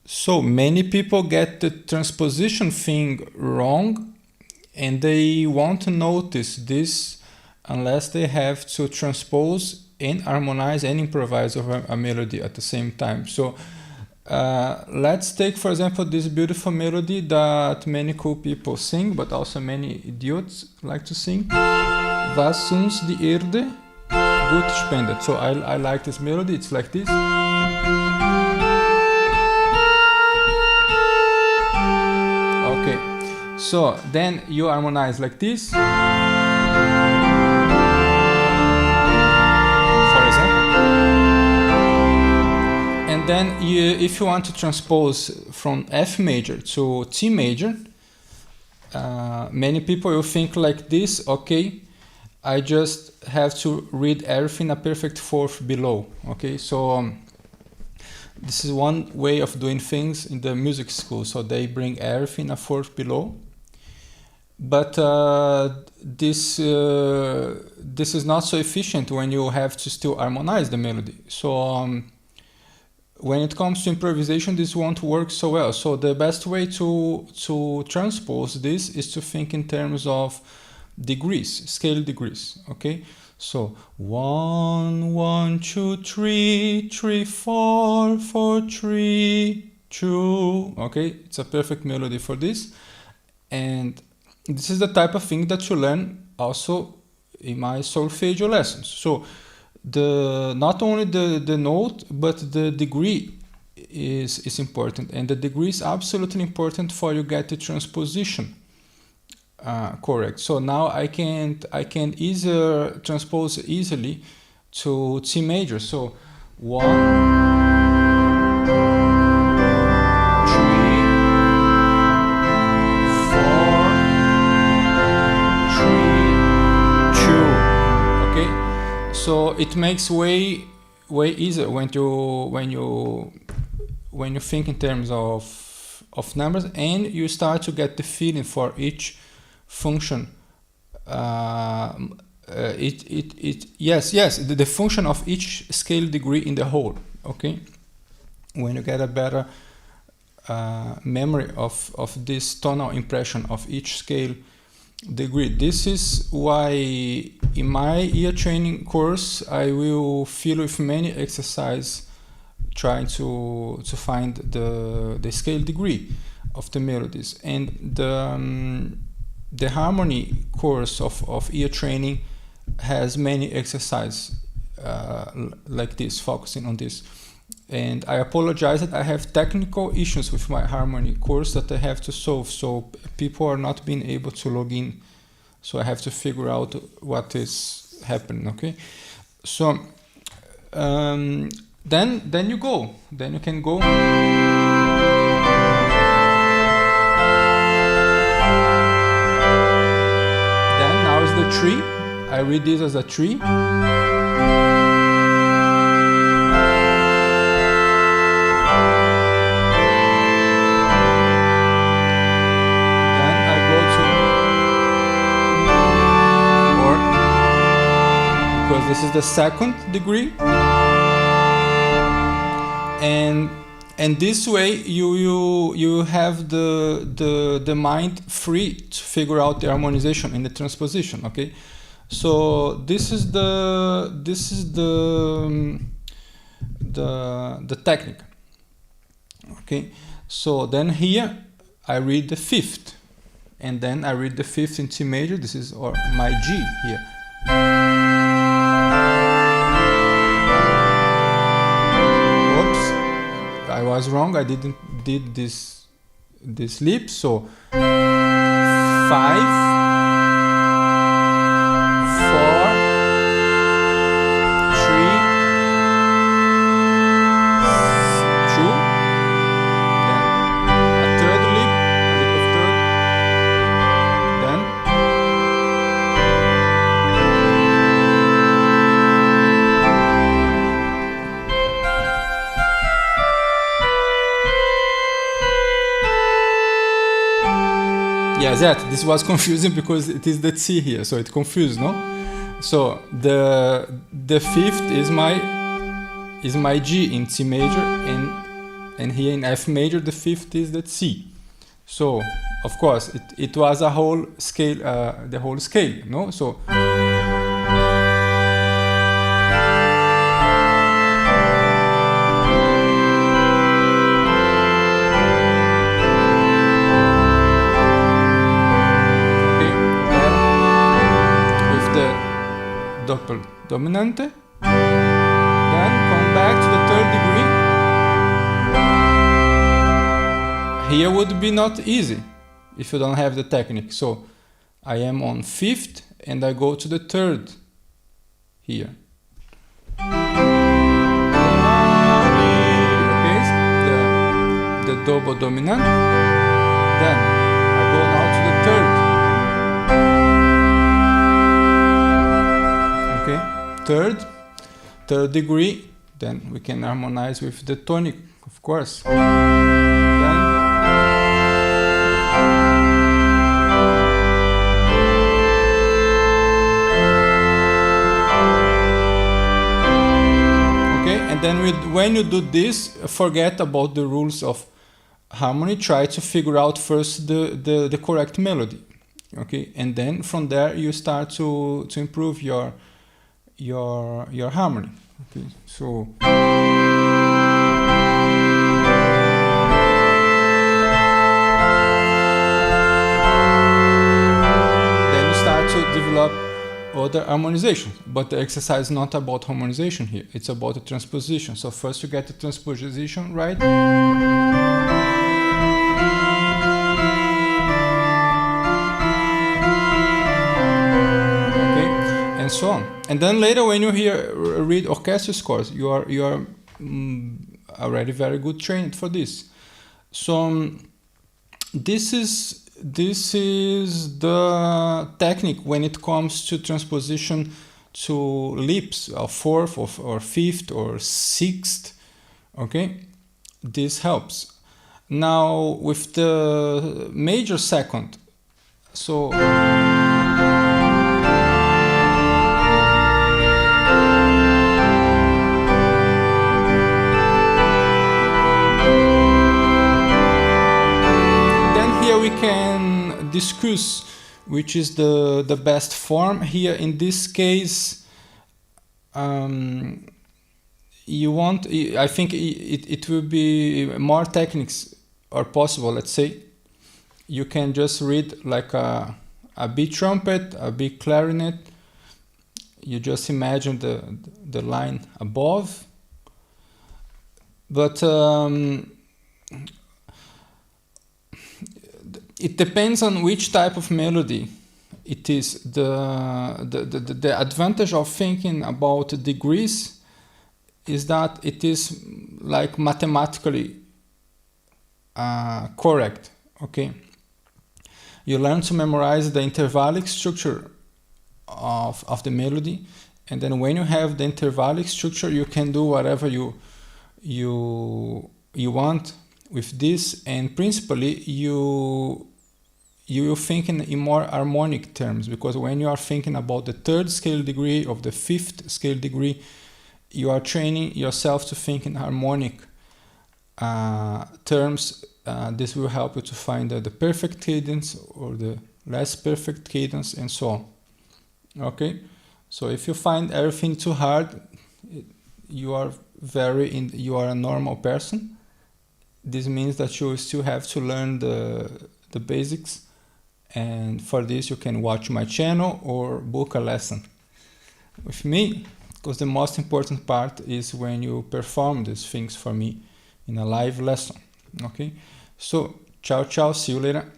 So many people get the transposition thing wrong, and they won't notice this unless they have to transpose and harmonize and improvise over a melody at the same time. So let's take, for example, this beautiful melody that many cool people sing, but also many idiots like to sing. Was uns die Erde gut spendet. So I like this melody. It's like this. Okay. So then you harmonize like this. And then if you want to transpose from F major to T major, many people will think like this, okay, I just have to read everything a perfect fourth below, okay? So this is one way of doing things in the music school, so they bring everything a fourth below. But this is not so efficient when you have to still harmonize the melody. So when it comes to improvisation, this won't work so well. So the best way to transpose this is to think in terms of degrees, scale degrees, okay? So 1, 1, 2, 3, 3, 4, 4, 3, 2, okay? It's a perfect melody for this. And this is the type of thing that you learn also in my solfeggio lessons. So not only the note, but the degree is important, and the degree is absolutely important for you get the transposition correct. So now I can easier transpose easily to C major. So 1, 3, 4, 3, 2. Okay. So it makes way easier when you think in terms of numbers, and you start to get the feeling for each function. The function of each scale degree in the whole. Okay, when you get a better memory of this tonal impression of each scale degree. This is why in my ear training course I will fill with many exercises trying to find the scale degree of the melodies. And the harmony course of ear training has many exercises like this, focusing on this. And I apologize that I have technical issues with my harmony course that I have to solve, so people are not being able to log in, so I have to figure out what is happening. Okay, so then you go, then you can go. Then now is the tree. I read this as a tree. This is the second degree, and this way you have the mind free to figure out the harmonization and the transposition. Okay, so this is the technique. Okay, so then here I read the fifth, and then I read the fifth in C major. This is my G here. I was wrong. I did this leap. So 5, 4, 3, 2. Then a third leap, a leap of third. Then yes, this was confusing because it is the C here, so it confused, no? So the fifth is my G in C major, and here in F major the fifth is the C. So of course it was a whole scale, the whole scale, no? So doppel dominante, then come back to the third degree. Here would be not easy if you don't have the technique. So I am on fifth and I go to the third here. Okay, the double dominant. Then I go now to the third. Third degree, then we can harmonize with the tonic, of course. Then okay, and then when you do this, forget about the rules of harmony. Try to figure out first the correct melody, okay, and then from there you start to improve your harmony. Okay, so then you start to develop other harmonizations, but the exercise is not about harmonization here, it's about the transposition. So first you get the transposition right, and so on. And then later when you read orchestral scores, you are already very good trained for this. So this is the technique when it comes to transposition to leaps of fourth or fifth or sixth. Okay, this helps. Now with the major second, so we can discuss which is the best form here. In this case, you want, I think it will be more techniques are possible. Let's say you can just read like a B trumpet, a B clarinet. You just imagine the line above, but it depends on which type of melody it is. The advantage of thinking about degrees is that it is like mathematically correct. Okay, you learn to memorize the intervallic structure of the melody, and then when you have the intervallic structure, you can do whatever you want with this, and principally you will think in more harmonic terms, because when you are thinking about the third scale degree of the fifth scale degree, you are training yourself to think in harmonic terms. This will help you to find the perfect cadence or the less perfect cadence and so on. Okay, so if you find everything too hard, you are a normal person. This means that you still have to learn the basics, and for this you can watch my channel or book a lesson with me, because the most important part is when you perform these things for me in a live lesson. Okay, so ciao, see you later.